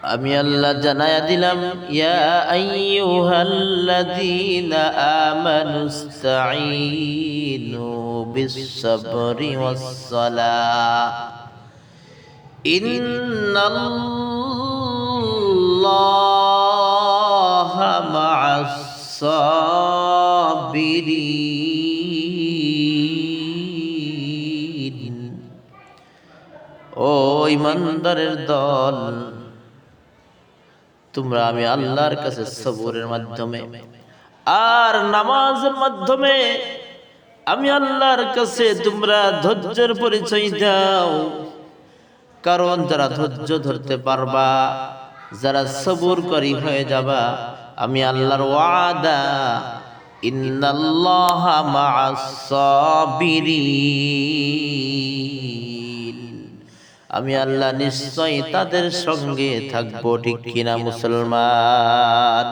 আমি আল্লাহ জানায়া দিলাম, ইয়া আইয়ুহাল্লাযীনা আমানুস্তাঈনু বিস-সাবরি ওয়াস-সালাহ ইন্নাল্লাহা মা'আস-সাবিরিন। ও ঈমানদারের দল, তোমরা আমি আল্লাহর কাছে সবরের মাধ্যমে আর নামাজের মাধ্যমে আমি আল্লাহর কাছে তোমরা ধৈর্যের পরিচয় দাও। কারণ যারা ধৈর্য ধরতে পারবা, যারা সবরকারী হয়ে যাবা, আমি আল্লাহর ওয়াদা, ইন্নাল্লাহা মা'আস-সাবিরিন, আমি আল্লাহ নিশ্চয় তাদের সঙ্গে থাকবো। ঠিক কিনা মুসলমান?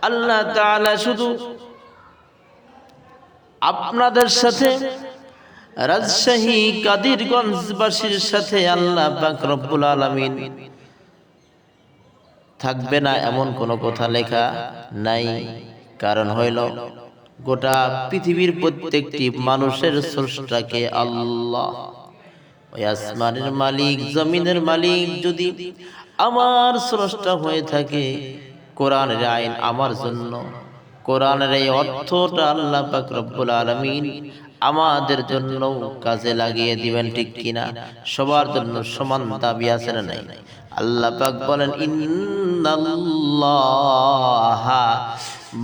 আল্লাহ তাআলা শুধু আপনাদের সাথে রাজশাহী কাদিরগঞ্জবাসীর সাথে আল্লাহ পাক রব্বুল আলামিন থাকবে না এমন কোনো কথা লেখা নাই। কারণ হইল, গোটা পৃথিবীর প্রত্যেকটি মানুষের স্রষ্টাকে আল্লাহ, ওই আসমানের মালিক, জমিনের মালিক যদি আমার স্রষ্টা হয়ে থাকে, কোরআনের আইন আমার জন্য, কোরআনের এই অর্থটা আল্লাহ পাক রব্বুল আলামিন আমাদের জন্য কাজে লাগিয়ে দিবেন। ঠিক কিনা? সবার জন্য সমান দাবি আছে না নাই? আল্লাহ পাক বলেন, ইন্নাল্লাহা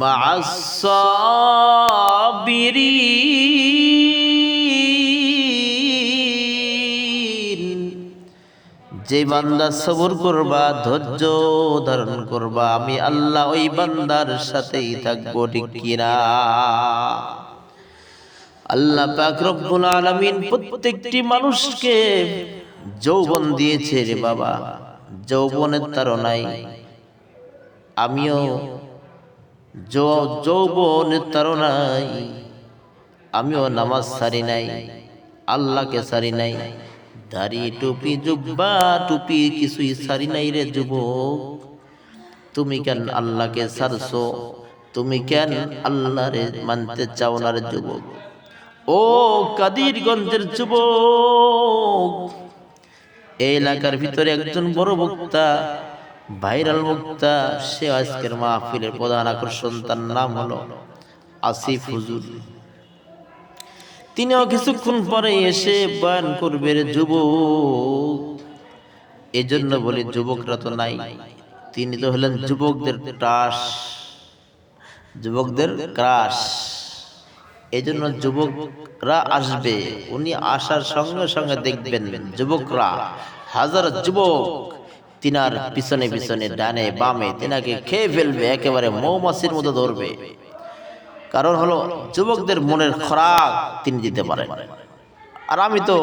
মা'আস-সাবিরিন, যে বান্দা সবর করবা, ধৈর্য ধারণ করবা, আমি আল্লাহ ওই বান্দার সাথেই থাকবো। ঠিক কিনা? আল্লাহ পাক রব্বুল আলামিন প্রত্যেকটি মানুষকে যৌবন দিয়েছে রে বাবা। যৌবনের তাড়নায় আমিও যৌবনের তাড়নায় আমিও নামাজ ছাড়ি নাই, আল্লাহকে ছাড়ি নাই, দাড়ি টুপি জুব্বা টুপি কিছুই ছাড়ি নাই রে যুবক। তুমি কেন আল্লাহকে ছাড়ছো? তুমি কেন আল্লাহরে মানতে চাও না রে যুবক? ও কাদিরগঞ্জের যুবক, এই এলাকার ভিতরে একজন বড় বক্তা, ভাইরাল বক্তা, সে আজকের মাহফিলের প্রধান আকর্ষণ। তার নাম হলো আসিফ হুজুর। তিনিও কিছুক্ষণ পরে এসে বয়ান করবে রে যুবক। এজন্য বলি, যুবকরা তো নাই, তিনি তো হলেন যুবকদের ক্রাশ, যুবকদের ক্রাশ। এজন্য যুবকরা আসবে, উনি আসার সঙ্গে সঙ্গে দেখবেন যুবকরা, হাজার যুবক তিনার পিছনে পিছনে ডানে বামে তিনাকে খেয়ে ফেলবে, একেবারে মৌমাছির মতো ধরবে। কারণ হলো, যুবকদের মনের খোরাক তিনি দিতে পারেন। আর আমি তো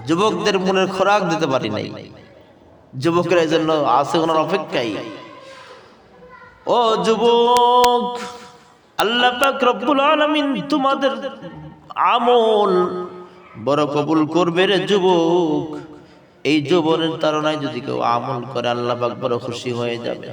যুবকদের মনের খোরাক দিতে পারি নাই। যুবকরা এই জন্য আছে ওনার অপেক্ষায়। ও যুবক, আল্লাহ পাক রব্বুল আলামিন তোমাদের আমল বড় কবুল করবে রে যুবক। এই যৌবনের তাড়নায় যদি কেউ আমল করে, আল্লাহ পাক বড় খুশি হয়ে যাবে।